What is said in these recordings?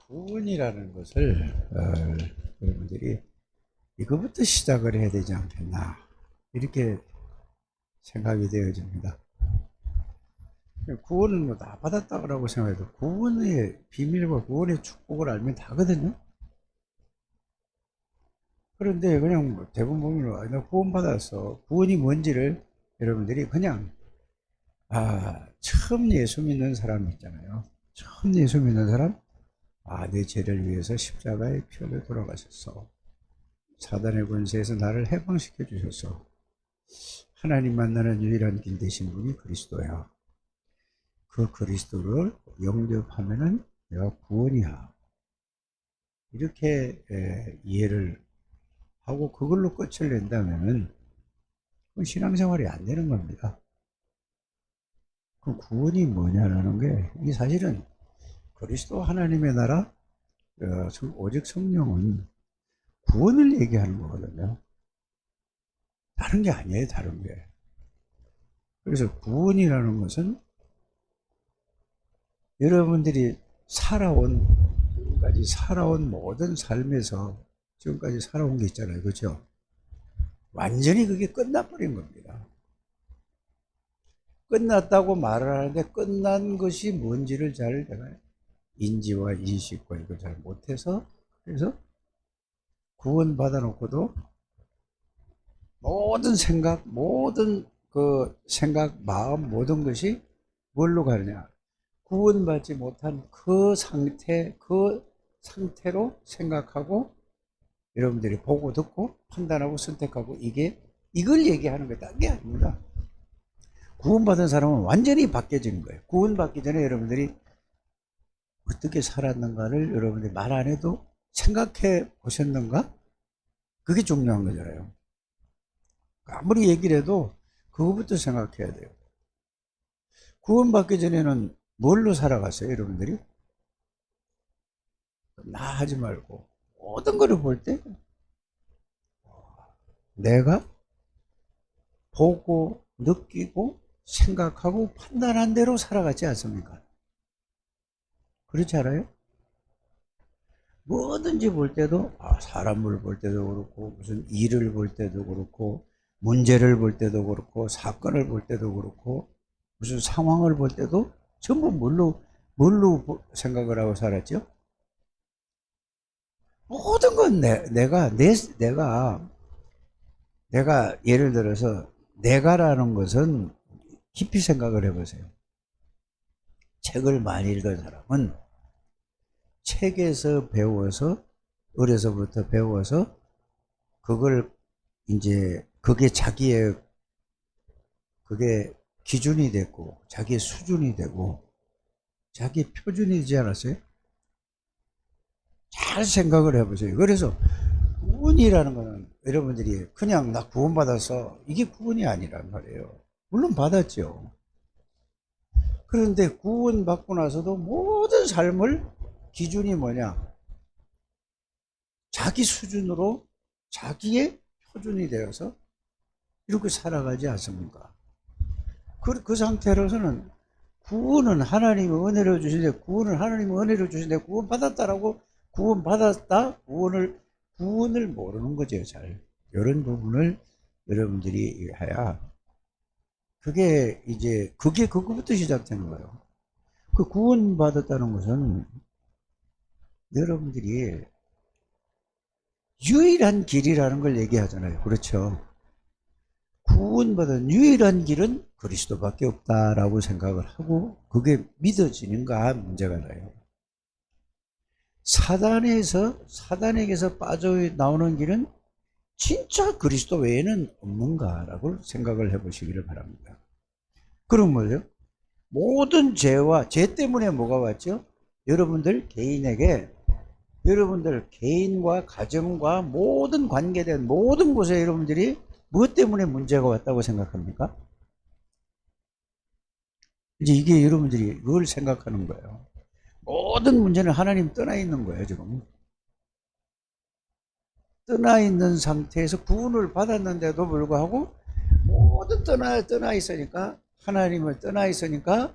구원이라는 것을 여러분들이 이거부터 시작을 해야 되지 않겠나 이렇게 생각이 되어집니다. 구원은 뭐 다 받았다고 생각해도 구원의 비밀과 구원의 축복을 알면 다거든요. 그런데 그냥 뭐 대부분 보면 나 구원 받았어, 구원이 뭔지를 여러분들이 그냥 처음 예수 믿는 사람 있잖아요. 처음 예수 믿는 사람, 내 죄를 위해서 십자가에 피 흘려 돌아가셨어. 사단의 권세에서 나를 해방시켜 주셨어. 하나님 만나는 유일한 길 되신 분이 그리스도야. 그 그리스도를 영접하면은 내가 구원이야. 이렇게 이해를 하고 그걸로 끝을 낸다면은 신앙생활이 안 되는 겁니다. 그 구원이 뭐냐라는 게, 이 사실은 그리스도 하나님의 나라, 오직 성령은 구원을 얘기하는 거거든요. 다른 게 아니에요, 다른 게. 그래서 구원이라는 것은 여러분들이 지금까지 살아온 모든 삶에서 지금까지 살아온 게 있잖아요. 그렇죠? 완전히 그게 끝나버린 겁니다. 끝났다고 말을 하는데 끝난 것이 뭔지를 잘 내가 인지와 인식과 이걸 잘 못해서, 그래서 구원 받아놓고도 모든 생각, 마음, 모든 것이 뭘로 가느냐? 구원받지 못한 그 상태로 생각하고 여러분들이 보고 듣고 판단하고 선택하고 이걸 얘기하는 거예요. 딴 게 아닙니다. 구원받은 사람은 완전히 바뀌어지는 거예요. 구원받기 전에 여러분들이 어떻게 살았는가를 여러분들이 말 안 해도 생각해 보셨는가? 그게 중요한 거잖아요. 아무리 얘기를 해도 그거부터 생각해야 돼요. 구원받기 전에는 뭘로 살아갔어요, 여러분들이? 나 하지 말고 모든 거를 볼 때 내가 보고 느끼고 생각하고 판단한 대로 살아갔지 않습니까? 그렇지 않아요? 뭐든지 볼 때도, 사람을 볼 때도 그렇고, 무슨 일을 볼 때도 그렇고, 문제를 볼 때도 그렇고, 사건을 볼 때도 그렇고, 무슨 상황을 볼 때도 전부 뭘로 생각을 하고 살았죠? 모든 건 내가 예를 들어서 내가라는 것은 깊이 생각을 해보세요. 책을 많이 읽은 사람은 책에서 배워서, 어려서부터 배워서 그걸 이제 그게 기준이 됐고 자기의 수준이 되고 자기의 표준이 되지 않았어요? 잘 생각을 해보세요. 그래서 구원이라는 거는 여러분들이 그냥 나 구원받아서 이게 구원이 아니란 말이에요. 물론 받았죠. 그런데 구원받고 나서도 모든 삶을 기준이 뭐냐? 자기 수준으로 자기의 표준이 되어서 이렇게 살아가지 않습니까? 그 상태로서는 구원은 하나님이 은혜로 주신데, 구원 받았다라고, 구원을 모르는 거죠, 잘. 이런 부분을 여러분들이 해야, 그거부터 시작되는 거예요. 그 구원 받았다는 것은 여러분들이 유일한 길이라는 걸 얘기하잖아요. 그렇죠? 구원받은 유일한 길은 그리스도밖에 없다라고 생각을 하고 그게 믿어지는가 문제가 나요. 사단에게서 빠져나오는 길은 진짜 그리스도 외에는 없는가라고 생각을 해보시기를 바랍니다. 그럼 뭐죠? 모든 죄 때문에 뭐가 왔죠? 여러분들 개인과 가정과 모든 관계된 모든 곳에 여러분들이 무엇 때문에 문제가 왔다고 생각합니까? 이제 이게 여러분들이 그걸 생각하는 거예요. 모든 문제는 하나님 떠나 있는 거예요, 지금. 떠나 있는 상태에서 구원을 받았는데도 불구하고 모든 떠나 있으니까, 하나님을 떠나 있으니까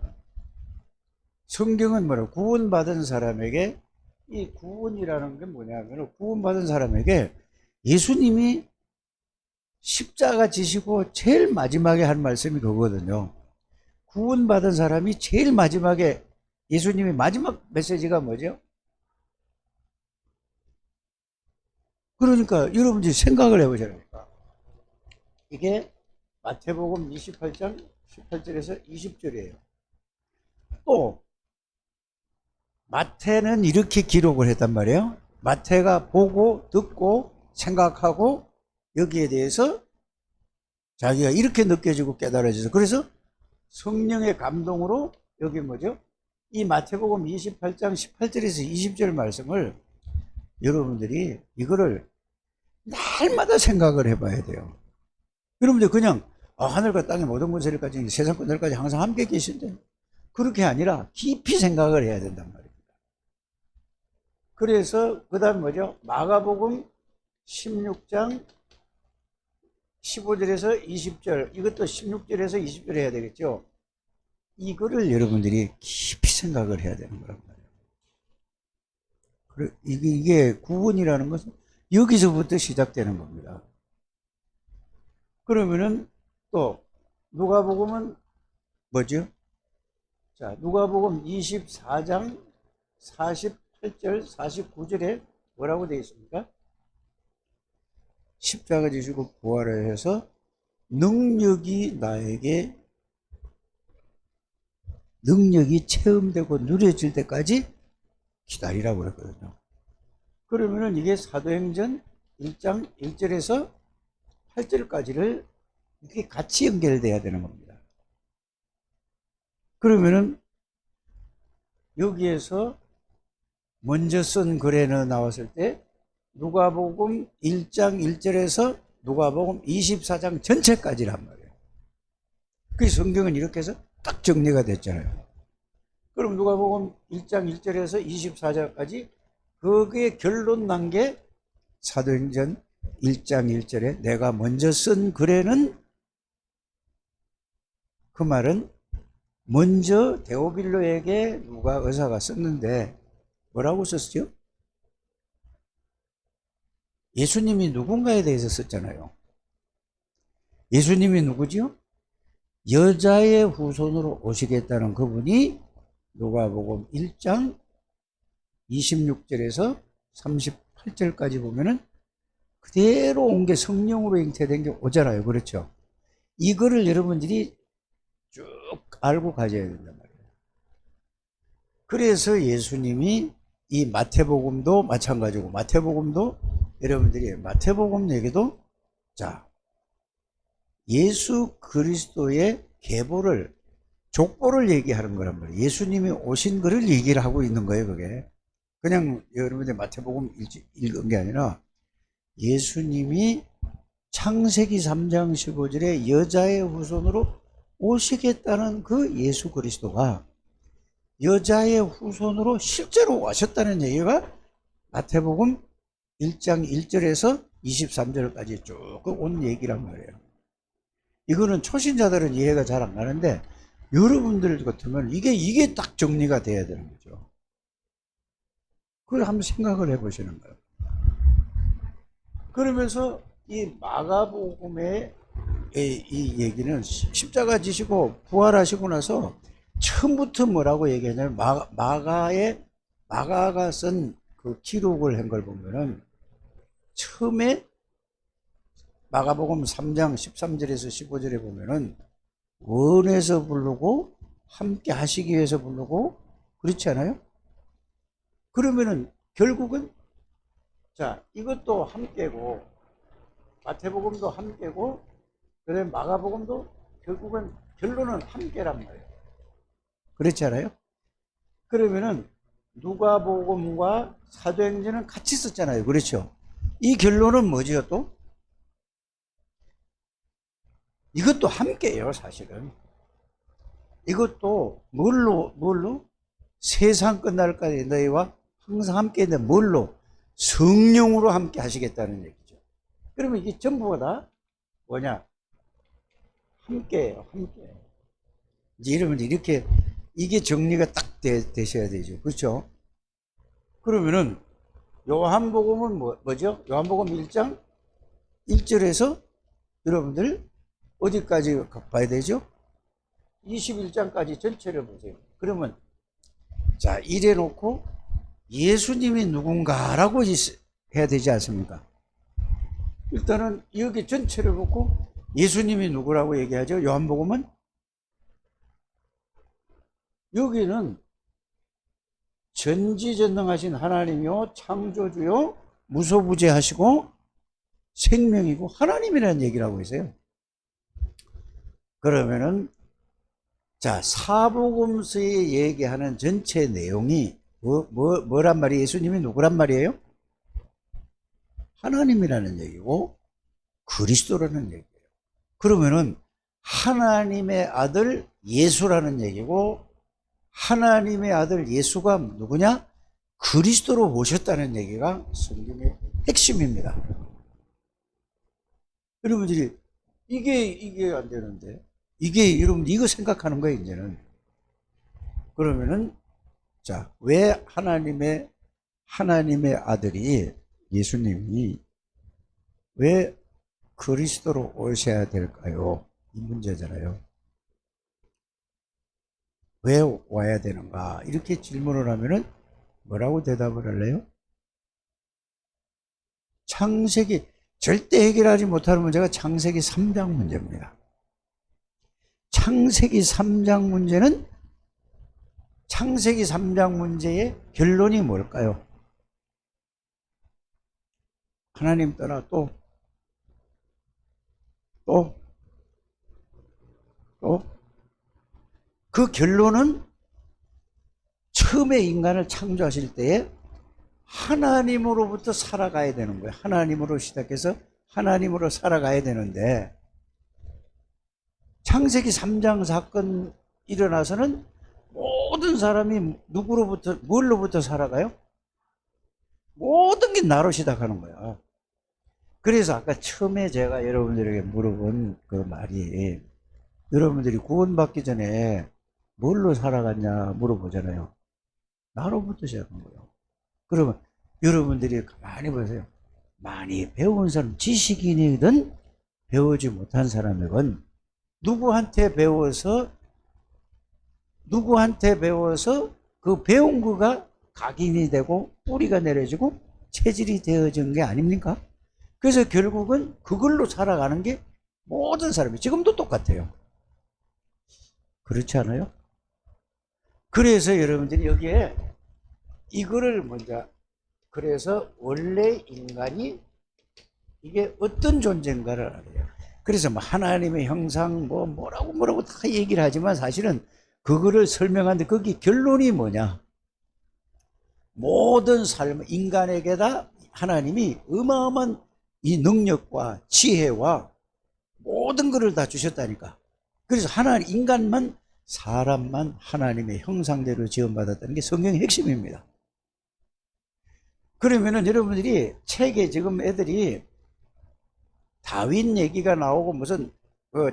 성경은 구원받은 사람에게 이 구원이라는 게 뭐냐면 구원받은 사람에게 예수님이 십자가 지시고 제일 마지막에 한 말씀이 그거거든요. 구원받은 사람이 제일 마지막에 예수님이 마지막 메시지가 뭐죠? 그러니까 여러분들이 생각을 해보시라니까. 이게 마태복음 28장 18절에서 20절이에요. 또 마태는 이렇게 기록을 했단 말이에요. 마태가 보고 듣고 생각하고 여기에 대해서 자기가 이렇게 느껴지고 깨달아져서, 그래서 성령의 감동으로 여기 뭐죠? 이 마태복음 28장 18절에서 20절 말씀을 여러분들이 이거를 날마다 생각을 해봐야 돼요. 여러분들 그냥 하늘과 땅의 모든 권세를까지 세상 권세를까지 항상 함께 계신데, 그렇게 아니라 깊이 생각을 해야 된단 말입니다. 그래서 그 다음 뭐죠? 마가복음 16장 15절에서 20절, 이것도 16절에서 20절 해야 되겠죠. 이거를 여러분들이 깊이 생각을 해야 되는 거란 말이에요. 이게 구원이라는 것은 여기서부터 시작되는 겁니다. 그러면은 또 누가복음은 뭐죠? 자, 누가복음 24장 48절 49절에 뭐라고 되어 있습니까? 십자가 지시고 부활을 해서 능력이 나에게 능력이 체험되고 누려질 때까지 기다리라고 그랬거든요. 그러면은 이게 사도행전 1장 1절에서 8절까지를 이렇게 같이 연결돼야 되는 겁니다. 그러면은 여기에서 먼저 쓴 글에는 나왔을 때 누가복음 1장 1절에서 누가복음 24장 전체까지란 말이에요. 그 성경은 이렇게 해서 딱 정리가 됐잖아요. 그럼 누가복음 1장 1절에서 24장까지 거기에 결론 난 게 사도행전 1장 1절에 내가 먼저 쓴 글에는, 그 말은 먼저 데오빌로에게 누가 의사가 썼는데 뭐라고 썼죠? 예수님이 누군가에 대해서 썼잖아요. 예수님이 누구죠? 여자의 후손으로 오시겠다는 그분이 누가복음 1장 26절에서 38절까지 보면은 그대로 온 게 성령으로 잉태된 게 오잖아요. 그렇죠? 이거를 여러분들이 쭉 알고 가져야 된단 말이에요. 그래서 예수님이 이 마태복음도 마찬가지고, 마태복음도 여러분들이 마태복음 얘기도, 자, 예수 그리스도의 계보를, 족보를 얘기하는 거란 말이에요. 예수님이 오신 거를 얘기를 하고 있는 거예요. 그게 그냥 여러분들 마태복음 읽은 게 아니라 예수님이 창세기 3장 15절에 여자의 후손으로 오시겠다는 그 예수 그리스도가 여자의 후손으로 실제로 오셨다는 얘기가 마태복음 1장 1절에서 23절까지 쭉 온 얘기란 말이에요. 이거는 초신자들은 이해가 잘 안 가는데 여러분들 같으면 이게 딱 정리가 돼야 되는 거죠. 그걸 한번 생각을 해보시는 거예요. 그러면서 이 마가복음의 이 얘기는 십자가 지시고 부활하시고 나서 처음부터 뭐라고 얘기하냐면 마가가 쓴 그 기록을 한 걸 보면은 처음에 마가복음 3장 13절에서 15절에 보면은 원에서 부르고 함께 하시기 위해서 부르고 그렇지 않아요? 그러면은 결국은 자, 이것도 함께고 마태복음도 함께고 그다음에 마가복음도 결국은 결론은 함께란 말이에요. 그렇지 않아요? 그러면은 누가복음과 사도행전은 같이 썼잖아요. 그렇죠? 이 결론은 뭐지요 또? 이것도 함께예요, 사실은. 이것도 뭘로? 세상 끝날까지 너희와 항상 함께 있는데 뭘로? 성령으로 함께 하시겠다는 얘기죠. 그러면 이게 전부가 다 뭐냐? 함께예요, 함께. 이제 여러분 이렇게 이게 정리가 딱 되셔야 되죠. 그렇죠? 그러면은 요한복음은 뭐죠? 요한복음 1장 1절에서 여러분들 어디까지 봐야 되죠? 21장까지 전체를 보세요. 그러면 자, 이래 놓고 예수님이 누군가라고 해야 되지 않습니까? 일단은 여기 전체를 보고 예수님이 누구라고 얘기하죠? 요한복음은 여기는 전지전능하신 하나님이요 창조주요 무소부재하시고 생명이고 하나님이라는 얘기를 하고 있어요. 그러면은 자, 사복음서에 얘기하는 전체 내용이 뭐란 말이에요? 예수님이 누구란 말이에요? 하나님이라는 얘기고 그리스도라는 얘기예요. 그러면은 하나님의 아들 예수라는 얘기고 하나님의 아들 예수가 누구냐? 그리스도로 오셨다는 얘기가 성경의 핵심입니다. 여러분들이 이게 안 되는데 여러분 이거 생각하는 거예요 이제는. 그러면은 자, 왜 하나님의 아들이 예수님이 왜 그리스도로 오셔야 될까요? 이 문제잖아요. 왜 와야 되는가? 이렇게 질문을 하면은 뭐라고 대답을 할래요? 창세기 절대 해결하지 못하는 문제가 창세기 3장 문제입니다. 창세기 3장 문제는 창세기 3장 문제의 결론이 뭘까요? 하나님 떠나 또 그 결론은 처음에 인간을 창조하실 때에 하나님으로부터 살아가야 되는 거예요. 하나님으로 시작해서 하나님으로 살아가야 되는데 창세기 3장 사건 일어나서는 모든 사람이 뭘로부터 살아가요? 모든 게 나로 시작하는 거야. 그래서 아까 처음에 제가 여러분들에게 물어본 그 말이 여러분들이 구원받기 전에 뭘로 살아갔냐 물어보잖아요. 나로부터 시작한 거예요. 그러면 여러분들이 가만히 보세요. 많이 배운 사람, 지식인이든 배우지 못한 사람이건 누구한테 배워서 그 배운 거가 각인이 되고 뿌리가 내려지고 체질이 되어진 게 아닙니까? 그래서 결국은 그걸로 살아가는 게 모든 사람이 지금도 똑같아요. 그렇지 않아요? 그래서 여러분들이 여기에 이거를 먼저 그래서 원래 인간이 이게 어떤 존재인가를 알아요. 그래서 뭐 하나님의 형상 뭐라고 다 얘기를 하지만 사실은 그거를 설명하는데 거기 결론이 뭐냐? 모든 삶 인간에게다 하나님이 어마어마한 이 능력과 지혜와 모든 것을 다 주셨다니까. 그래서 사람만 하나님의 형상대로 지원받았다는 게 성경의 핵심입니다. 그러면은 여러분들이 책에 지금 애들이 다윈 얘기가 나오고 무슨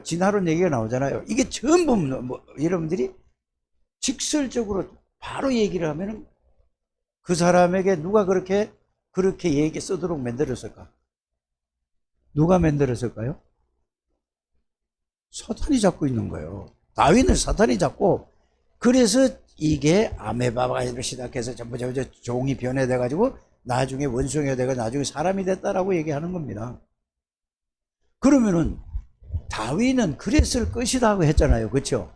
진화론 얘기가 나오잖아요. 이게 전부 여러분들이 직설적으로 바로 얘기를 하면은 그 사람에게 누가 그렇게 얘기 쓰도록 만들었을까? 누가 만들었을까요? 사탄이 잡고 있는 거예요. 다윈을 사탄이 잡고, 그래서 이게 아메바가 시작해서 전부 종이 변해돼 가지고 나중에 원숭이가 되고 나중에 사람이 됐다라고 얘기하는 겁니다. 그러면은 다윈은 그랬을 것이라고 했잖아요. 그렇죠?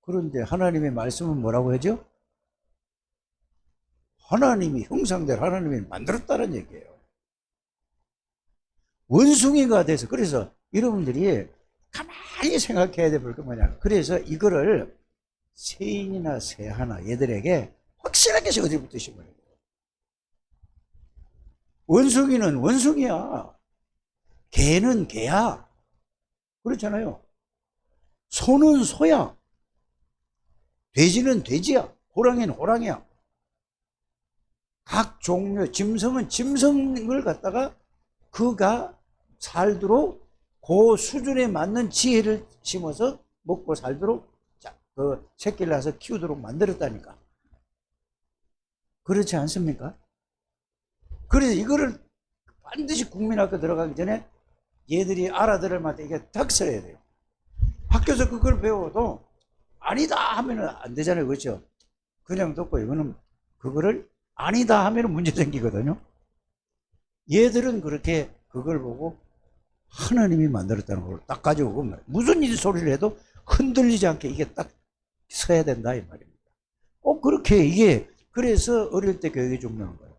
그런데 하나님의 말씀은 뭐라고 하죠? 하나님이 형상대로 하나님이 만들었다는 얘기예요. 원숭이가 돼서. 그래서 여러분들이 가만히 생각해야 될 게 뭐냐. 그래서 이거를 세인이나 세하나 얘들에게 확실하게 어디부터 심어야 돼요. 원숭이는 원숭이야. 개는 개야. 그렇잖아요. 소는 소야. 돼지는 돼지야. 호랑이는 호랑이야. 각 종류, 짐승은 짐승을 갖다가 그가 살도록 그 수준에 맞는 지혜를 심어서 먹고 살도록 그 새끼를 낳아서 키우도록 만들었다니까. 그렇지 않습니까? 그래서 이거를 반드시 국민학교 들어가기 전에 얘들이 알아들을 만큼 이게 닥쳐야 돼요. 학교에서 그걸 배워도 아니다 하면은 안 되잖아요. 그렇죠? 그냥 듣고 이거는 그거를 아니다 하면은 문제 생기거든요. 얘들은 그렇게 그걸 보고 하나님이 만들었다는 걸 딱 가지고 오면 무슨 일 소리를 해도 흔들리지 않게 이게 딱 서야 된다 이 말입니다. 그렇게 이게 그래서 어릴 때 교육이 중요한 거예요.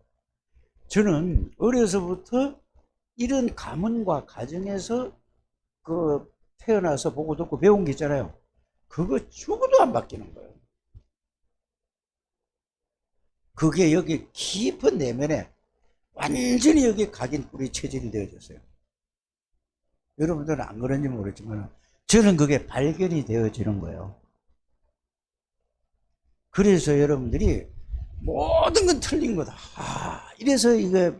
저는 어려서부터 이런 가문과 가정에서 그 태어나서 보고 듣고 배운 게 있잖아요. 그거 죽어도 안 바뀌는 거예요. 그게 여기 깊은 내면에 완전히 여기 각인 뿌리 체질이 되어졌어요. 여러분들은 안 그런지 모르지만 저는 그게 발견이 되어지는 거예요. 그래서 여러분들이 모든 건 틀린 거다. 이래서 이게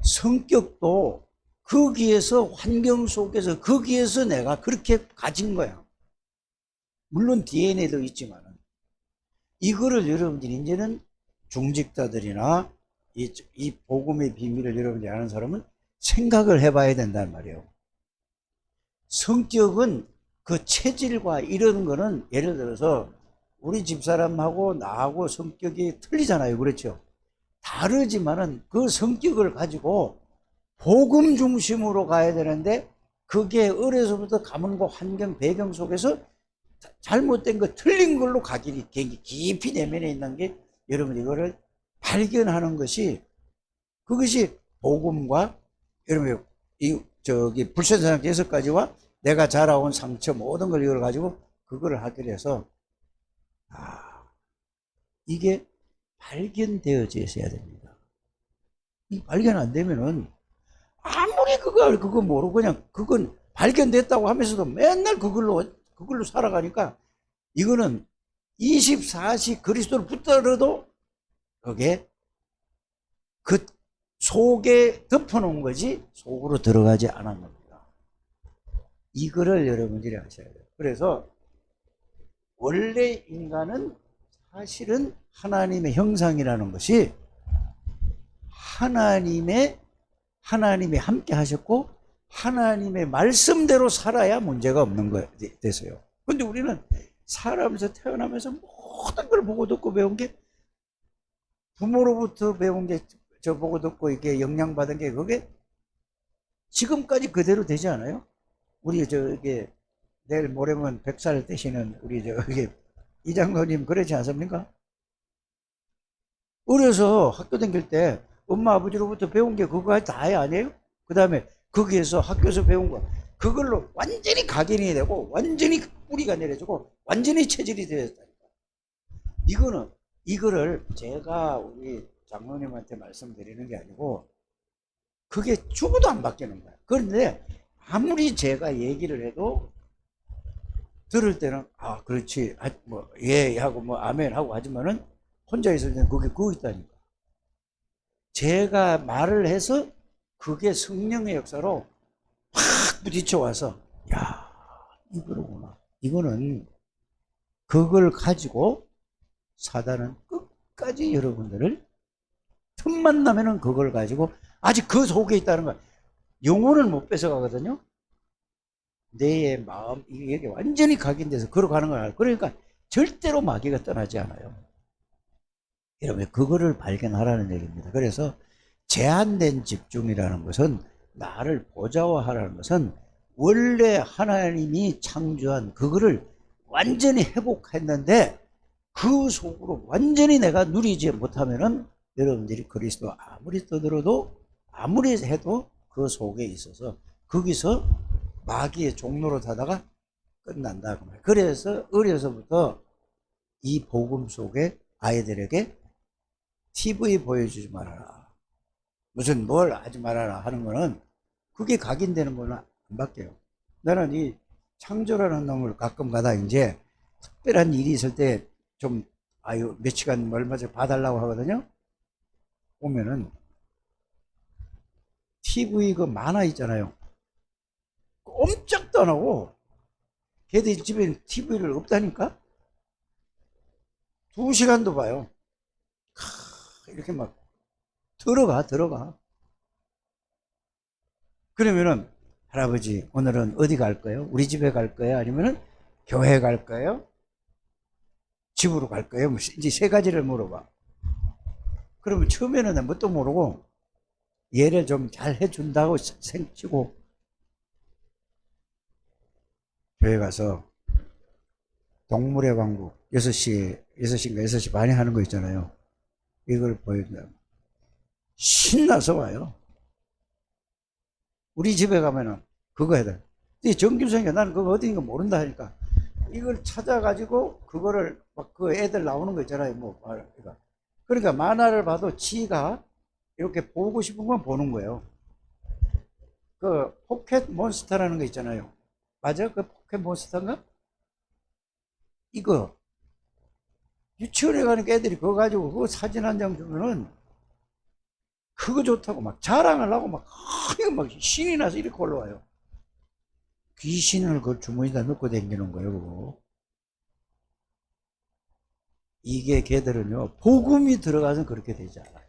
성격도 거기에서 환경 속에서 거기에서 내가 그렇게 가진 거야. 물론 DNA도 있지만 이거를 여러분들이 이제는 중직자들이나 이 복음의 비밀을 여러분들이 아는 사람은 생각을 해봐야 된단 말이에요. 성격은 그 체질과 이런 거는 예를 들어서 우리 집사람하고 나하고 성격이 틀리잖아요. 그렇죠? 다르지만은 그 성격을 가지고 복음 중심으로 가야 되는데 그게 어려서부터 가문과 환경 배경 속에서 잘못된 거 틀린 걸로 각인이 깊이 내면에 있는 게 여러분 이거를 발견하는 것이 그것이 복음과 여러분 저기 불신사상 6가지와 내가 자라온 상처 모든 걸 이걸 가지고 그거를 하게 돼서 이게 발견되어져 있어야 됩니다. 이 발견 안 되면은 아무리 그거 모르고 그냥 그건 발견됐다고 하면서도 맨날 그걸로 살아가니까 이거는 24시 그리스도를 붙들어도 그게 그 속에 덮어놓은 거지 속으로 들어가지 않은 겁니다. 이거를 여러분들이 아셔야 돼요. 그래서 원래 인간은 사실은 하나님의 형상이라는 것이 하나님이 함께 하셨고 하나님의 말씀대로 살아야 문제가 없는 거 됐어요. 근데 우리는 살아면서 태어나면서 모든 걸 보고 듣고 배운 게 부모로부터 배운 게 저 보고 듣고 이게 영향받은 게 그게 지금까지 그대로 되지 않아요? 우리 저기 내일 모레면 100살 되시는 우리 저기 이장로님 그러지 않습니까? 어려서 학교 다닐 때 엄마 아버지로부터 배운 게 그거 다야 아니에요? 그 다음에 거기에서 학교에서 배운 거 그걸로 완전히 각인이 되고 완전히 뿌리가 내려지고 완전히 체질이 되었다니까. 이거를 제가 우리 장로님한테 말씀드리는 게 아니고 그게 죽어도 안 바뀌는 거야. 그런데 아무리 제가 얘기를 해도 들을 때는 그렇지 뭐 예 하고 뭐 아멘 하고 하지만은 혼자 있을 때는 그게 그거 있다니까. 제가 말을 해서 그게 성령의 역사로 팍 부딪혀 와서 야 이거로구나. 이거는 그걸 가지고 사단은 끝까지 여러분들을 틈만 나면은 그걸 가지고 아직 그 속에 있다는 거야. 영혼을 못 뺏어가거든요. 내 마음 이게 완전히 각인돼서 걸어가는 거야. 그러니까 절대로 마귀가 떠나지 않아요. 여러분 그거를 발견하라는 얘기입니다. 그래서 제한된 집중이라는 것은 나를 보좌화하라는 것은 원래 하나님이 창조한 그거를 완전히 회복했는데 그 속으로 완전히 내가 누리지 못하면은 여러분들이 그리스도 아무리 떠들어도 아무리 해도 그 속에 있어서 거기서 마귀의 종로로 타다가 끝난다. 그래서 어려서부터 이 복음 속에 아이들에게 TV 보여주지 말아라. 무슨 뭘 하지 말아라 하는 거는 그게 각인되는 거는 안 바뀌어요. 나는 이 창조라는 놈을 가끔 가다 이제 특별한 일이 있을 때 좀 몇 시간 얼마 전에 봐달라고 하거든요. 보면은 TV 그 만화 있잖아요. 꼼짝도 안 하고 걔들 집에 TV를 없다니까 2시간도 봐요. 이렇게 막 들어가. 그러면은 할아버지 오늘은 어디 갈 거예요? 우리 집에 갈 거예요? 아니면은 교회 갈 거예요? 집으로 갈 거예요? 뭐 이제 세 가지를 물어봐. 그러면 처음에는 나 뭣도 모르고 예를 좀 잘 해준다고 생치고 교회 가서 동물의 왕국 6시인가 6시 반에 하는 거 있잖아요. 이걸 보여준다. 신나서 와요. 우리 집에 가면은 그거 해야 돼. 이 정규성이가 나는 그거 어딘가 모른다 하니까 이걸 찾아가지고 그거를 막 그 애들 나오는 거 있잖아요. 뭐 그러니까 만화를 봐도 지가 이렇게 보고 싶은 건 보는 거예요. 그 포켓 몬스터라는 거 있잖아요. 맞아? 그 포켓 몬스터인가? 이거 유치원에 가니까 애들이 그거 가지고 그거 사진 한 장 주면은 그거 좋다고 막 자랑을 하고 막 신이 나서 이렇게 올라와요. 귀신을 그 주머니에다 넣고 다니는 거예요, 그거. 이게 걔들은요, 복음이 들어가서 그렇게 되지 않아요.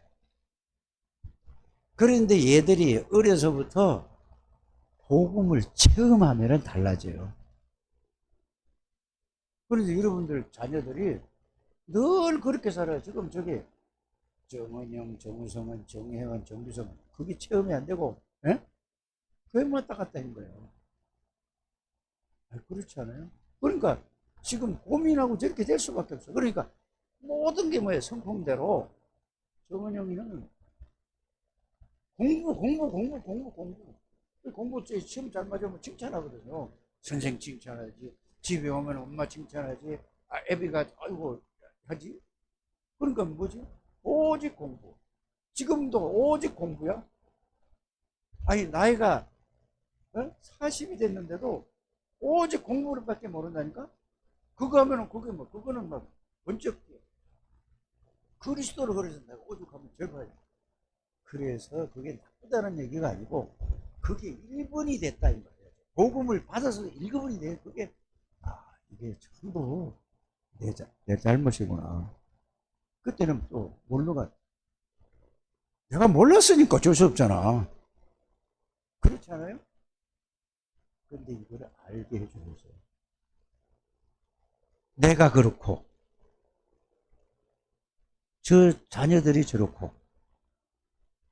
그런데 얘들이 어려서부터 복음을 체험하면 달라져요. 그래서 여러분들 자녀들이 늘 그렇게 살아요. 지금 저기 정은영, 정우성은, 정혜원, 정규성 그게 체험이 안 되고 예? 그만 왔다 갔다 한 거예요. 그렇지 않아요? 그러니까 지금 고민하고 저렇게 될 수밖에 없어. 그러니까 모든 게 뭐예요? 성품대로 정은영이는 공부 시험 잘 맞으면 칭찬하거든요. 선생 칭찬하지, 집에 오면 엄마 칭찬하지, 애비가 아이고 하지. 그러니까 뭐지? 오직 공부. 지금도 오직 공부야. 아니 나이가 40이 됐는데도 오직 공부를 밖에 모른다니까. 그거 하면은 그게 뭐 그거는 막 번쩍 그리스도를 그래서 내가 오죽하면 절봐야 돼. 그래서 그게 나쁘다는 얘기가 아니고 그게 1번이 됐다 이 말이에요. 복음을 받아서 1번이 돼. 그게 이게 전부 내 잘못이구나. 그때는 또 뭘로가 내가 몰랐으니까 어쩔 수 없잖아. 그렇지 않아요? 근데 이거를 알게 해주면서 내가 그렇고 저 자녀들이 저렇고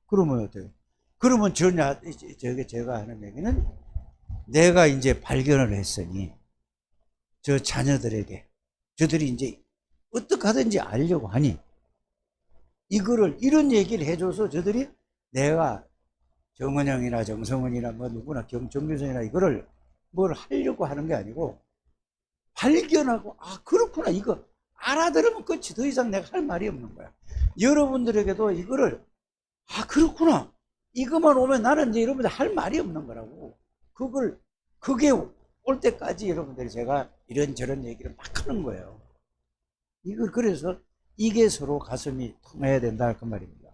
그러면 어때요? 그러면 제가 하는 얘기는 내가 이제 발견을 했으니 저 자녀들에게 저들이 이제 어떻게 하든지 알려고 하니 이거를 이런 얘기를 해줘서 저들이 내가 정은영이나 정성은이나 뭐 누구나 정규선이나 이거를 뭘 하려고 하는 게 아니고 발견하고 그렇구나 이거 알아들으면 끝이 더 이상 내가 할 말이 없는 거야. 여러분들에게도 이거를 그렇구나 이것만 오면 나는 이제 여러분들 할 말이 없는 거라고. 그게 올 때까지 여러분들이 제가 이런저런 얘기를 막 하는 거예요. 이걸 그래서 이게 서로 가슴이 통해야 된다 그 말입니다.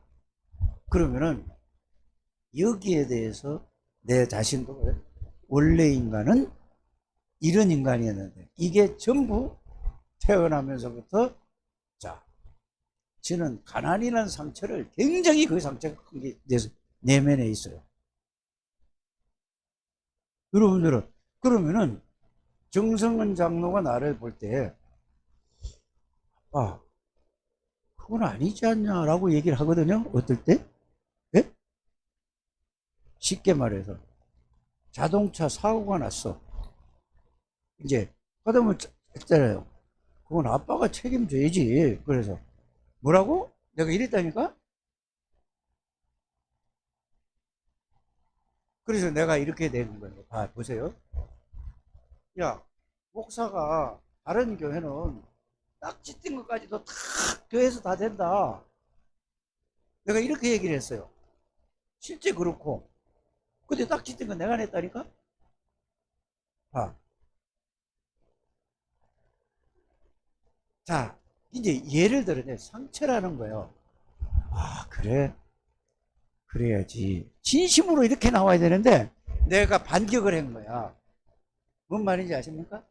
그러면은 여기에 대해서 내 자신도 원래 인간은 이런 인간이었는데 이게 전부 태어나면서부터 저는 가난이라는 상처를 굉장히 그 상처가 큰 게 내면에 있어요. 여러분들은 그러면은 정성은 장로가 나를 볼 때 그건 아니지 않냐라고 얘기를 하거든요. 어떨 때? 예? 쉽게 말해서 자동차 사고가 났어. 이제 하다보면 했잖아요. 그건 아빠가 책임져야지. 그래서 뭐라고? 내가 이랬다니까? 그래서 내가 이렇게 되는 거예요. 보세요. 야, 목사가 다른 교회는 딱지 띈 것까지도 다 교회에서 다 된다. 내가 이렇게 얘기를 했어요. 실제 그렇고. 근데 딱지 띈 건 내가 냈다니까? 자, 이제 예를 들어 상처라는 거예요. 그래? 그래야지. 진심으로 이렇게 나와야 되는데 내가 반격을 한 거야. 뭔 말인지 아십니까?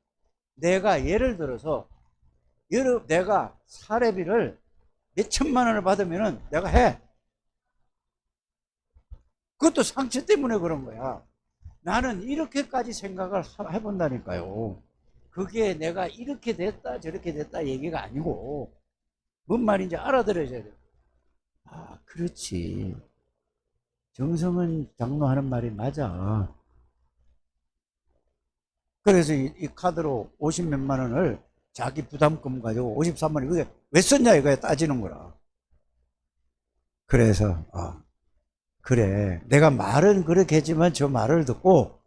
내가 예를 들어서 내가 사례비를 몇 천만 원을 받으면은 내가 해. 그것도 상처 때문에 그런 거야. 나는 이렇게까지 생각을 해본다니까요. 그게 내가 이렇게 됐다 저렇게 됐다 얘기가 아니고 뭔 말인지 알아들어야 돼요. 아, 그렇지. 정성은 장로 하는 말이 맞아. 그래서 이 카드로 50 몇만 원을 자기 부담금 가지고 53만 원, 그게 왜 썼냐 이거에 따지는 거라. 그래서, 그래. 내가 말은 그렇게 했지만 저 말을 듣고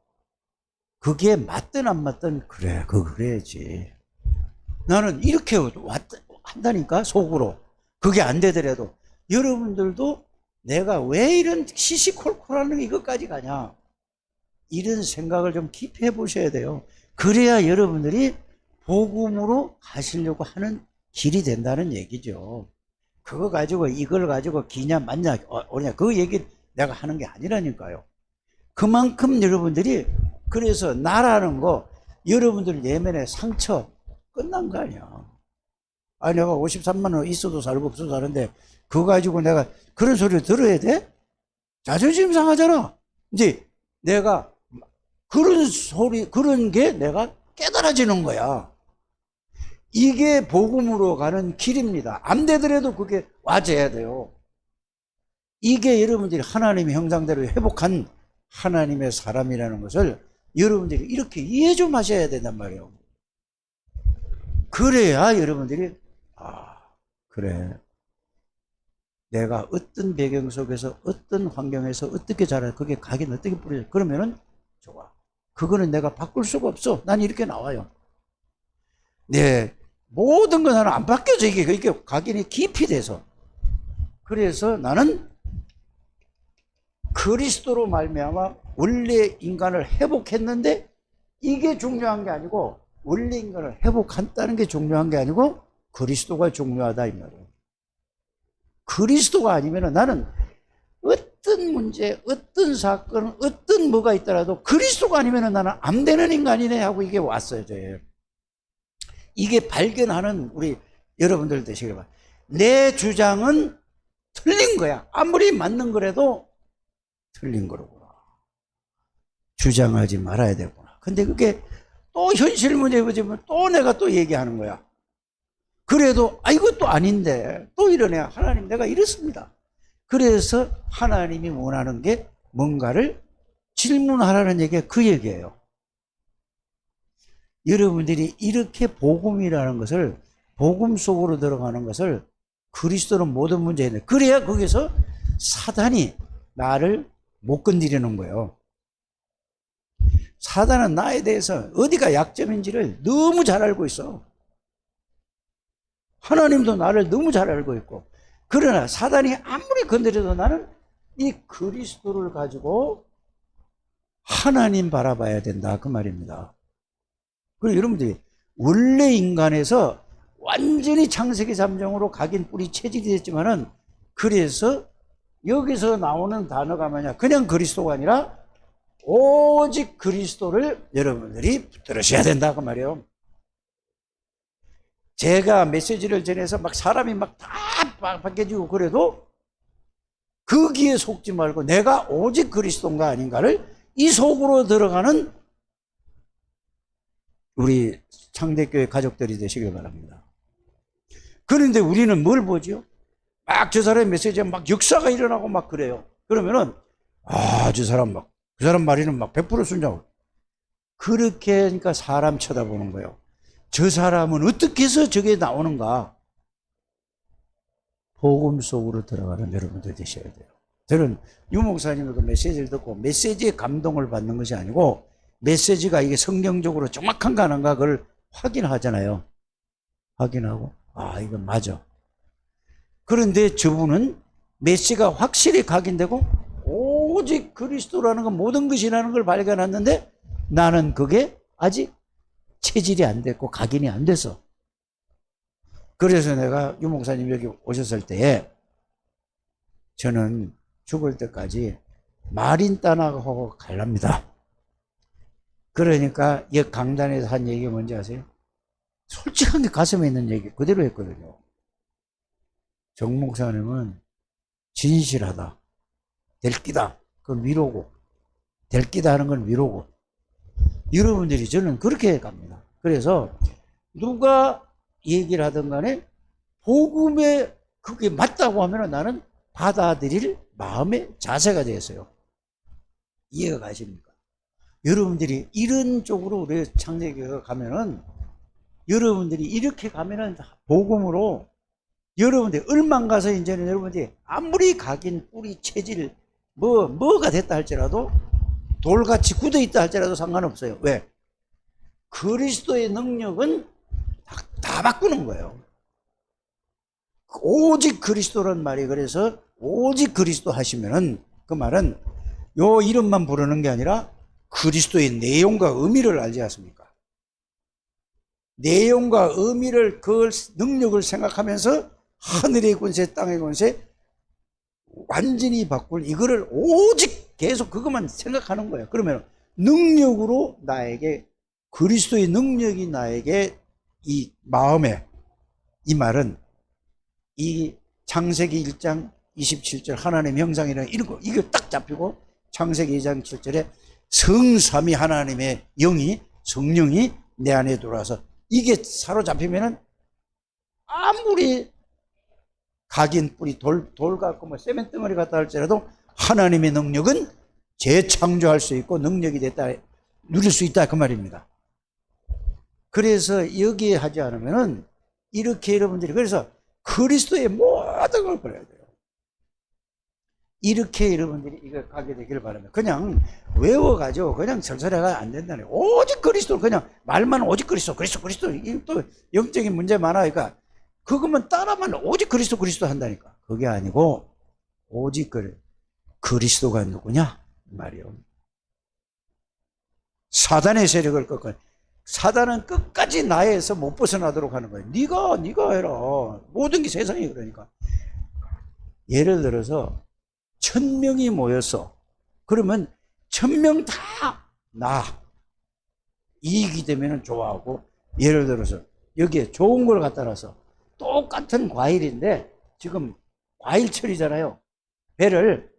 그게 맞든 안 맞든 그래. 그래야지. 나는 이렇게 한다니까, 속으로. 그게 안 되더라도. 여러분들도 내가 왜 이런 시시콜콜하는 이것까지 가냐. 이런 생각을 좀 깊이 해보셔야 돼요. 그래야 여러분들이 복음으로 가시려고 하는 길이 된다는 얘기죠. 그거 가지고 이걸 가지고 기냐 맞냐 오냐 그 얘기 내가 하는 게 아니라니까요. 그만큼 여러분들이 그래서 나라는 거 여러분들 내면의 상처 끝난 거 아니야. 아니 내가 53만 원 있어도 살고 없어도 사는데 그거 가지고 내가 그런 소리를 들어야 돼? 자존심 상하잖아. 이제 내가 그런 소리 그런 게 내가 깨달아지는 거야. 이게 복음으로 가는 길입니다. 안 되더라도 그게 와줘야 돼요. 이게 여러분들이 하나님의 형상대로 회복한 하나님의 사람이라는 것을 여러분들이 이렇게 이해 좀 하셔야 된단 말이에요. 그래야 여러분들이 그래. 내가 어떤 배경 속에서 어떤 환경에서 어떻게 자라 그게 각인 어떻게 뿌려져 그러면은 좋아. 그거는 내가 바꿀 수가 없어. 난 이렇게 나와요. 네. 모든 건 나는 안 바뀌어져. 이게 각인이 깊이 돼서. 그래서 나는 그리스도로 말미암아 원래 인간을 회복했는데 이게 중요한 게 아니고 원래 인간을 회복한다는 게 중요한 게 아니고 그리스도가 중요하다 이 말이에요. 그리스도가 아니면 나는 어떤 문제, 어떤 사건, 어떤 뭐가 있더라도 그리스도가 아니면 나는 안 되는 인간이네 하고 이게 왔어요. 저예요. 이게 발견하는 우리 여러분들 되시길 바랍니다. 내 주장은 틀린 거야. 아무리 맞는 거라도 틀린 거로구나. 주장하지 말아야 되구나. 근데 그게 또 현실 문제에 보면 또 내가 또 얘기하는 거야. 그래도 이것도 아닌데 또 이러네. 하나님 내가 이렇습니다. 그래서 하나님이 원하는 게 뭔가를 질문하라는 얘기가 그 얘기예요. 여러분들이 이렇게 복음이라는 것을 복음 속으로 들어가는 것을 그리스도는 모든 문제에 있는 그래야 거기서 사단이 나를 못 건드리는 거예요. 사단은 나에 대해서 어디가 약점인지를 너무 잘 알고 있어. 하나님도 나를 너무 잘 알고 있고 그러나 사단이 아무리 건드려도 나는 이 그리스도를 가지고 하나님 바라봐야 된다 그 말입니다. 그리고 여러분들이 원래 인간에서 완전히 창세기 3장으로 각인 뿌리 체질이 됐지만은 그래서 여기서 나오는 단어가 뭐냐 그냥 그리스도가 아니라 오직 그리스도를 여러분들이 붙들으셔야 된다 그 말이에요. 제가 메시지를 전해서 막 사람이 막 다 바뀌어지고 그래도 거기에 속지 말고 내가 오직 그리스도인가 아닌가를 이 속으로 들어가는 우리 창대교회 가족들이 되시길 바랍니다. 그런데 우리는 뭘 보죠? 막 저 사람의 메시지에 막 역사가 일어나고 막 그래요. 그러면은 저 사람 막 그 사람 말이는 막 100% 순종. 그렇게 하니까 사람 쳐다보는 거예요. 저 사람은 어떻게 해서 저게 나오는가? 복음 속으로 들어가는 여러분들 되셔야 돼요. 저는 유 목사님의 그 메시지를 듣고 메시지에 감동을 받는 것이 아니고 메시지가 이게 성경적으로 정확한가 안 한가 그걸 확인하잖아요. 확인하고 이건 맞아. 그런데 저분은 메시지가 확실히 각인되고 오직 그리스도라는 건 모든 것이라는 걸 발견했는데 나는 그게 아직 체질이 안 됐고 각인이 안 돼서 그래서 내가 유 목사님 여기 오셨을 때에 저는 죽을 때까지 마린 따나하고 갈랍니다. 그러니까 이 강단에서 한 얘기가 뭔지 아세요? 솔직한 게 가슴에 있는 얘기 그대로 했거든요. 정 목사님은 진실하다. 될 끼다. 그건 위로고. 될 끼다 하는 건 위로고. 여러분들이 저는 그렇게 갑니다. 그래서 누가 얘기를 하든 간에 복음에 그게 맞다고 하면 나는 받아들일 마음의 자세가 되었어요. 이해가 가십니까? 여러분들이 이런 쪽으로 우리 창세기가 가면은 여러분들이 이렇게 가면은 복음으로 여러분들이 얼만 가서 이제는 여러분들이 아무리 각인 뿌리 체질 뭐가 됐다 할지라도 돌같이 굳어 있다 할지라도 상관없어요. 왜? 그리스도의 능력은 다 바꾸는 거예요. 오직 그리스도란 말이 그래서 오직 그리스도 하시면은 그 말은 요 이름만 부르는 게 아니라 그리스도의 내용과 의미를 알지 않습니까? 내용과 의미를 그 능력을 생각하면서 하늘의 권세 땅의 권세 완전히 바꿀 이거를 오직 계속 그것만 생각하는 거예요. 그러면 능력으로 나에게 그리스도의 능력이 나에게 이 마음에 이 말은 이 창세기 1장 27절 하나님의 형상이라는 이런 거 이거 딱 잡히고 창세기 2장 7절에 성삼위 하나님의 영이 성령이 내 안에 들어와서 이게 사로잡히면은 아무리 각인 뿌리 돌 같고 뭐 세멘 덩어리 같다 할지라도 하나님의 능력은 재창조할 수 있고 능력이 됐다 누릴 수 있다 그 말입니다. 그래서 여기에 하지 않으면은 이렇게 여러분들이 그래서 그리스도의 모든 걸 버려야 돼요. 이렇게 여러분들이 이걸 가게 되기를 바랍니다. 그냥 외워가지고 그냥 설설해가 안 된다네. 오직 그리스도 그냥 말만 오직 그리스도 또 영적인 문제 많아니까 그것만 따라만 오직 그리스도 한다니까. 그게 아니고 오직 그리스도가 누구냐 말이요. 사단의 세력을 꺾어. 사단은 끝까지 나에서 못 벗어나도록 하는 거예요. 네가 해라. 모든 게 세상이 그러니까. 예를 들어서 1000명이 모였어. 그러면 1000명 다 나 이익이 되면 좋아하고 예를 들어서 여기에 좋은 걸 갖다 놔서 똑같은 과일인데 지금 과일철이잖아요. 배를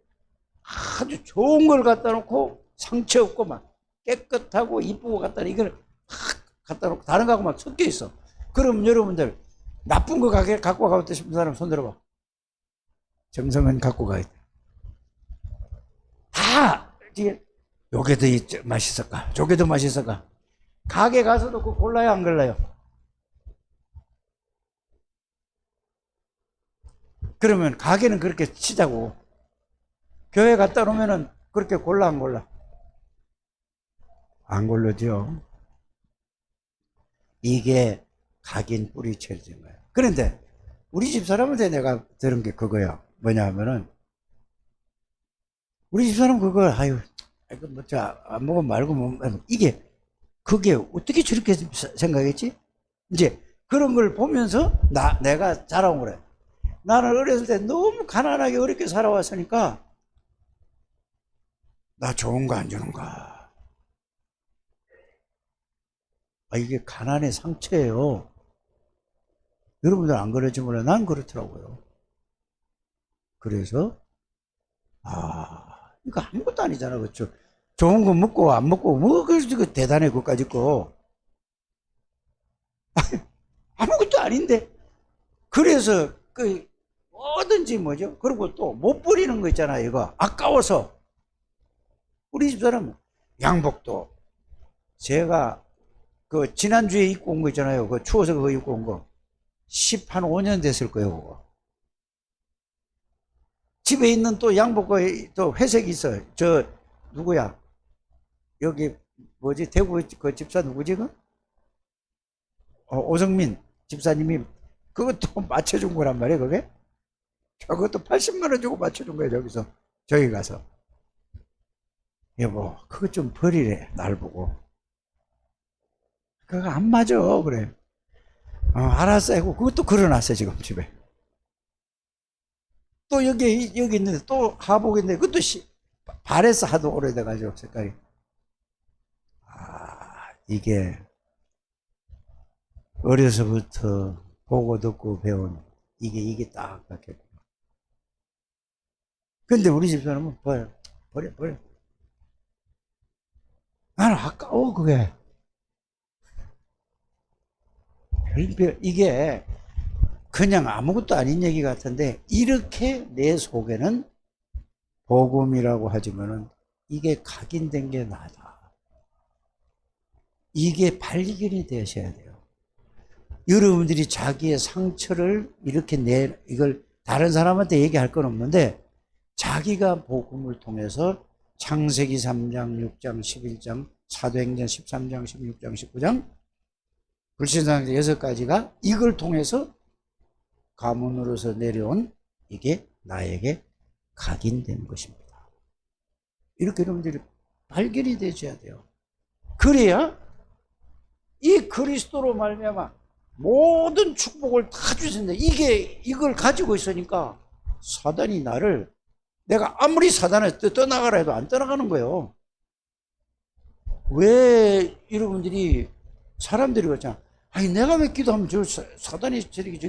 아주 좋은 걸 갖다 놓고 상처 없고 막 깨끗하고 이쁘고 갖다 놔 이걸 갖다 놓고 다른 거하고 막 섞여 있어. 그럼 여러분들 나쁜 거 갖고 가고 싶은 사람 손 들어봐. 정성은 갖고 가야 돼. 다 이게 요게 더 맛있을까? 저게 더 맛있을까? 가게 가서도 그거 골라요, 안 골라요? 그러면 가게는 그렇게 치자고. 교회 갔다 오면은 그렇게 골라, 안 골라? 안 골라죠. 이게 각인 뿌리채진 거예요. 그런데 우리 집 사람한테 내가 들은 게 그거야. 뭐냐 하면은 우리 집사람 그걸 아유 뭐안 먹으면 말고 뭐 이게 그게 어떻게 저렇게 생각했지? 이제 그런 걸 보면서 내가 자라온 거래. 나는 어렸을 때 너무 가난하게 어렵게 살아왔으니까 나 좋은 거 안 주는가? 아 이게 가난의 상처예요. 여러분들 안 그럴지 몰라. 난 그렇더라고요. 그래서 이거 아무것도 아니잖아. 그렇죠? 좋은 거 먹고 안 먹고 뭐 그래서 대단해 그것까지 거 아무것도 아닌데 그래서 그 뭐든지 뭐죠. 그리고 또 못 버리는 거 있잖아요. 이거 아까워서 우리 집사람은 양복도 제가 그 지난주에 입고 온 거 있잖아요. 그 추워서 그거 입고 온 거 10한 5년 됐을 거예요. 그거. 집에 있는 또 양복과 또 회색이 있어요. 저 누구야? 여기 뭐지? 대구 그 집사 누구지? 그? 오성민 집사님이 그것도 맞춰준 거란 말이에요. 그게? 저것도 80만 원 주고 맞춰준 거예요. 저기서 저기 가서 여보 그거 좀 버리래. 날 보고 그거 안 맞아. 그래. 알았어 하고 그것도 걸어놨어 지금 집에. 또 여기 있는데 또 하복인데 그것도 발에서 하도 오래돼가지고 색깔이. 이게 어려서부터 보고 듣고 배운 이게 딱 박혔고. 근데 우리 집사람은 버려. 나는 아까워, 그게. 이게 그냥 아무것도 아닌 얘기 같은데, 이렇게 내 속에는 복음이라고 하지만은 이게 각인된 게 나다. 이게 발견이 되셔야 돼요. 여러분들이 자기의 상처를 이렇게 이걸 다른 사람한테 얘기할 건 없는데, 자기가 복음을 통해서 창세기 3장, 6장, 11장, 사도행전 13장, 16장, 19장, 불신앙자 6가지가 이걸 통해서 가문으로서 내려온 이게 나에게 각인된 것입니다. 이렇게 여러분들이 발견이 되셔야 돼요. 그래야 이 그리스도로 말미암아 모든 축복을 다 주신다. 이걸 가지고 있으니까 사단이 나를, 내가 아무리 사단을 떠나가라 해도 안 떠나가는 거예요. 왜 여러분들이 사람들이 그렇잖아. 아니 내가 왜 기도하면 저 사단이 저기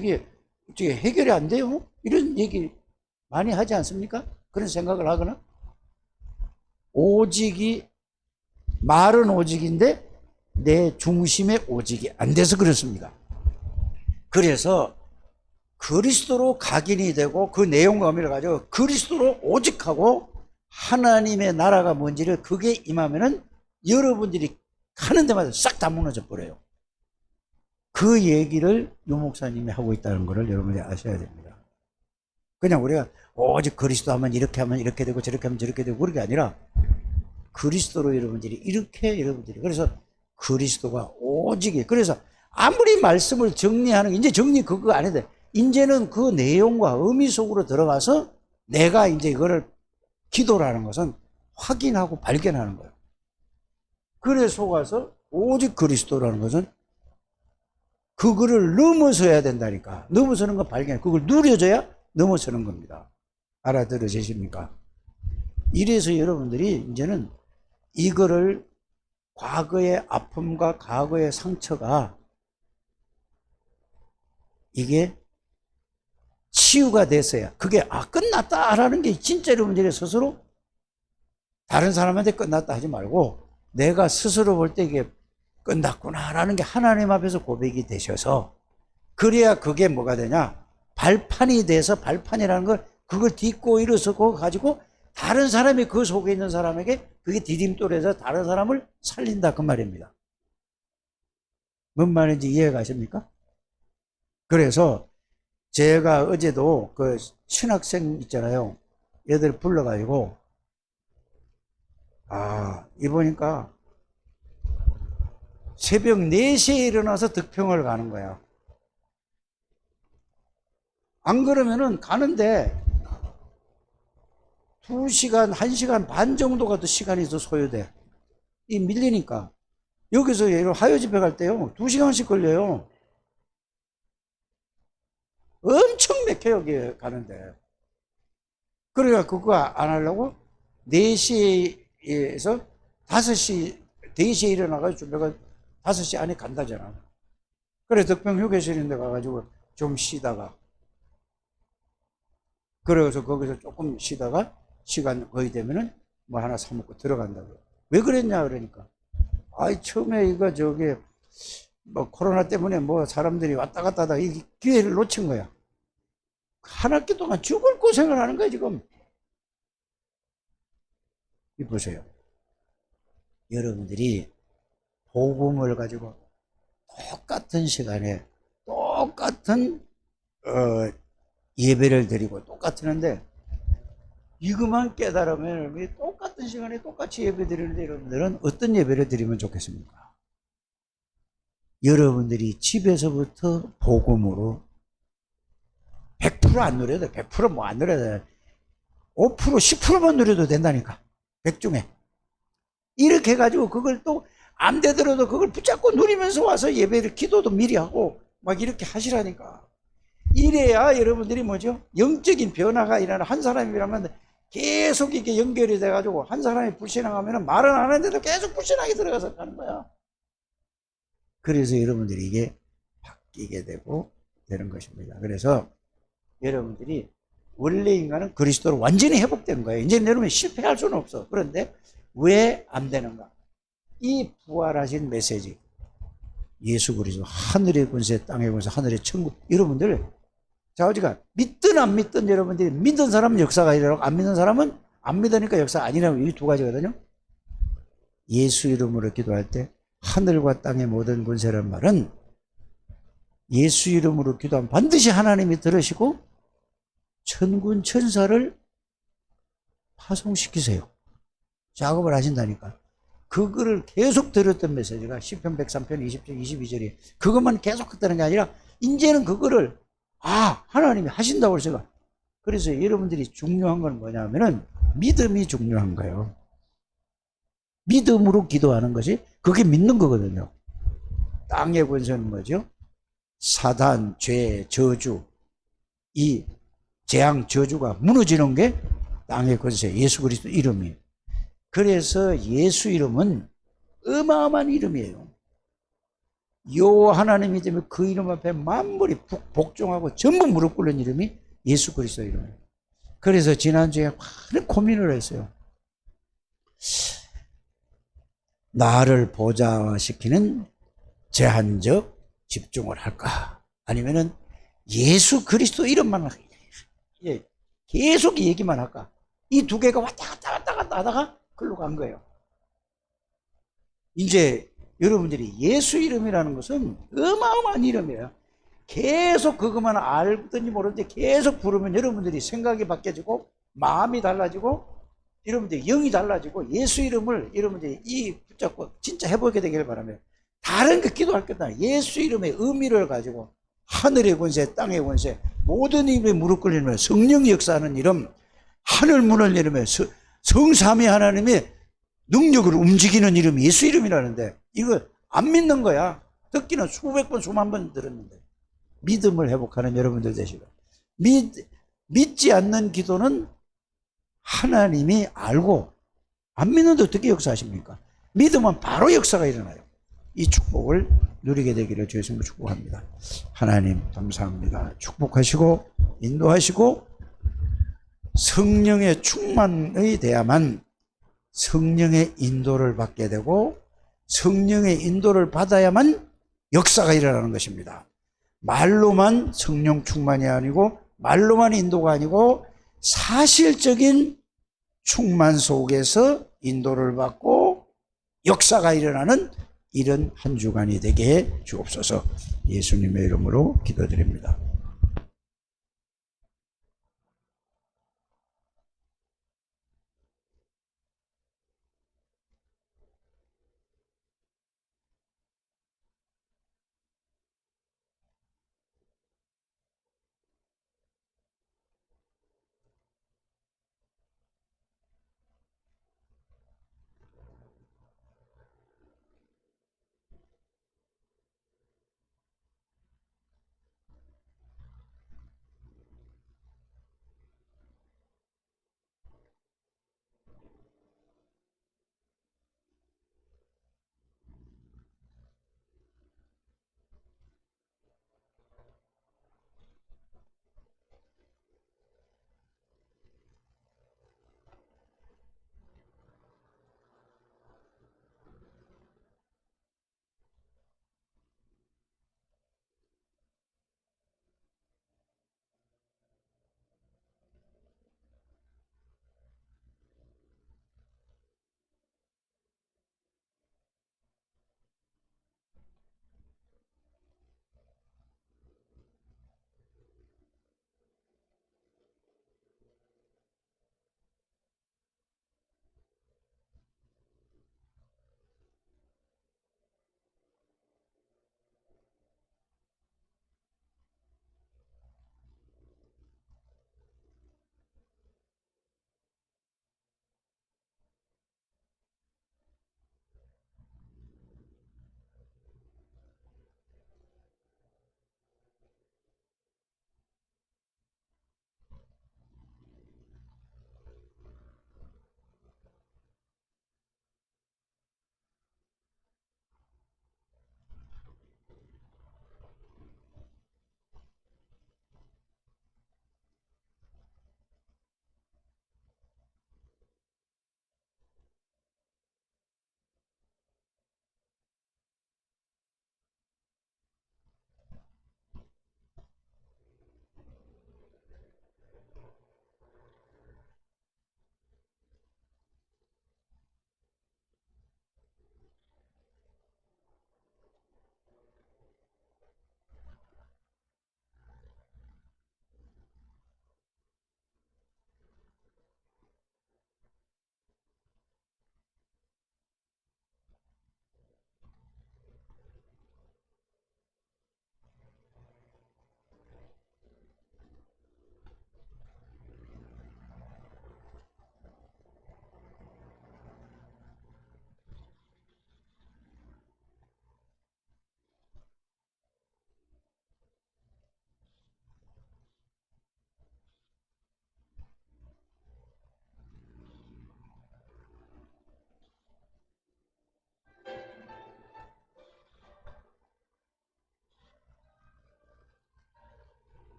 해결이 안 돼요? 이런 얘기 많이 하지 않습니까? 그런 생각을 하거나. 오직이 말은 오직인데 내 중심의 오직이 안 돼서 그렇습니다. 그래서 그리스도로 각인이 되고 그 내용과 의미를 가지고 그리스도로 오직하고 하나님의 나라가 뭔지를 그게 임하면은 여러분들이 가는 데마다 싹 다 무너져 버려요. 그 얘기를 유 목사님이 하고 있다는 것을 여러분들이 아셔야 됩니다. 그냥 우리가 오직 그리스도 하면 이렇게 되고 저렇게 하면 저렇게 되고 그런 게 아니라 그리스도로 여러분들이 그래서 그리스도가 오직이, 그래서 아무리 말씀을 정리하는, 이제 정리 그거 안 해도 돼. 이제는 그 내용과 의미 속으로 들어가서 내가 이제 이거를 기도라는 것은 확인하고 발견하는 거예요. 그래 속아서 오직 그리스도라는 것은 그거를 넘어서야 된다니까. 넘어서는 거 발견해. 그걸 누려져야 넘어서는 겁니다. 알아들으십니까? 이래서 여러분들이 이제는 이거를 과거의 아픔과 과거의 상처가 이게 치유가 됐어야 그게 끝났다라는 게 진짜 여러분들이 스스로 다른 사람한테 끝났다 하지 말고 내가 스스로 볼 때 이게 끝났구나라는 게 하나님 앞에서 고백이 되셔서, 그래야 그게 뭐가 되냐, 발판이 돼서, 발판이라는 걸 그걸 딛고 일어서고 가지고 다른 사람이 그 속에 있는 사람에게 그게 디딤돌에서 다른 사람을 살린다 그 말입니다. 뭔 말인지 이해가 가십니까? 그래서 제가 어제도 그 신학생 있잖아요. 얘들 불러가지고 이보니까 새벽 4시에 일어나서 득평을 가는 거야. 안 그러면은 가는데 2시간, 1시간 반 정도가 더 시간이 더 소요돼. 이 밀리니까. 여기서 화요 집회 갈 때요, 2시간씩 걸려요. 엄청 막혀요, 여기 가는데. 그러니까 그거 안 하려고 4시에서 5시, 4시에 일어나가지고 준비가 5시 안에 간다잖아. 그래, 덕평 휴게실인데 가가지고 좀 쉬다가, 그래서 거기서 조금 쉬다가 시간 거의 되면은 뭐 하나 사먹고 들어간다고요. 왜 그랬냐 그러니까, 처음에 이거 뭐 코로나 때문에 뭐 사람들이 왔다 갔다 하다가 이 기회를 놓친 거야. 한 학기 동안 죽을 고생을 하는 거야 지금. 이 보세요. 여러분들이 복음을 가지고 똑같은 시간에 똑같은 예배를 드리고 똑같은데, 이것만 깨달으면 똑같은 시간에 똑같이 예배 드리는데 여러분들은 어떤 예배를 드리면 좋겠습니까? 여러분들이 집에서부터 복음으로 100% 안 누려도 돼. 100% 뭐 안 누려도 돼. 5% 10%만 누려도 된다니까. 100 중에. 이렇게 해가지고 그걸 또 안 되더라도 그걸 붙잡고 누리면서 와서 예배를, 기도도 미리 하고 막 이렇게 하시라니까. 이래야 여러분들이 뭐죠? 영적인 변화가 일어나는, 한 사람이라면 계속 이렇게 연결이 돼가지고 한 사람이 불신앙하면 말은 안 하는데도 계속 불신앙이 들어가서 가는 거야. 그래서 여러분들이 이게 바뀌게 되고 되는 것입니다. 그래서 여러분들이 원래 인간은 그리스도로 완전히 회복된 거예요. 이제 여러분 실패할 수는 없어. 그런데 왜 안 되는가? 이 부활하신 메시지, 예수 그리스도, 하늘의 권세, 땅의 권세, 하늘의 천국. 여러분들, 자, 어디가 믿든 안 믿든 여러분들이 믿는 사람은 역사가 일어나고 안 믿는 사람은 안 믿으니까 역사가 아니라고. 이 두 가지거든요. 예수 이름으로 기도할 때 하늘과 땅의 모든 권세라는 말은 예수 이름으로 기도하면 반드시 하나님이 들으시고 천군 천사를 파송시키세요. 작업을 하신다니까. 그거를 계속 들었던 메시지가 시편 103편 20절 22절이 그것만 계속 했다는 게 아니라 이제는 그거를 하나님이 하신다고 해서. 그래서 여러분들이 중요한 건 뭐냐면은 믿음이 중요한 거예요. 믿음으로 기도하는 것이 그게 믿는 거거든요. 땅의 권세는 뭐죠? 사단, 죄, 저주, 이 재앙, 저주가 무너지는 게 땅의 권세, 예수 그리스도 이름이에요. 그래서 예수 이름은 어마어마한 이름이에요. 여호와 하나님이 되면 그 이름 앞에 만물이 복종하고 전부 무릎 꿇는 이름이 예수 그리스도 이름이에요. 그래서 지난주에 많은 고민을 했어요. 나를 보좌시키는 제한적 집중을 할까? 아니면은 예수 그리스도 이름만 계속 얘기만 할까? 이 두 개가 왔다 갔다 하다가 글로 간 거예요. 이제 여러분들이 예수 이름이라는 것은 어마어마한 이름이에요. 계속 그것만 알든지 모르든지 계속 부르면 여러분들이 생각이 바뀌어지고 마음이 달라지고 여러분들이 영이 달라지고 예수 이름을 여러분들이 이 붙잡고 진짜 해보게 되기를 바라며, 다른 거 기도할 것 아니라 예수 이름의 의미를 가지고 하늘의 권세, 땅의 권세, 모든 이름에 무릎 꿇리며 성령이 역사하는 이름, 하늘 문을 열으며 성삼위 하나님의 능력을 움직이는 이름이 예수 이름이라는데, 이거 안 믿는 거야. 듣기는 수백 번 수만 번 들었는데. 믿음을 회복하는 여러분들 되시고, 믿지 않는 기도는 하나님이 알고 안 믿는데 어떻게 역사하십니까? 믿으면 바로 역사가 일어나요. 이 축복을 누리게 되기를 주의 이름으로 축복합니다. 하나님 감사합니다. 축복하시고 인도하시고 성령의 충만이 돼야만 성령의 인도를 받게 되고, 성령의 인도를 받아야만 역사가 일어나는 것입니다. 말로만 성령 충만이 아니고 말로만 인도가 아니고 사실적인 충만 속에서 인도를 받고 역사가 일어나는 이런 한 주간이 되게 해 주옵소서. 예수님의 이름으로 기도드립니다.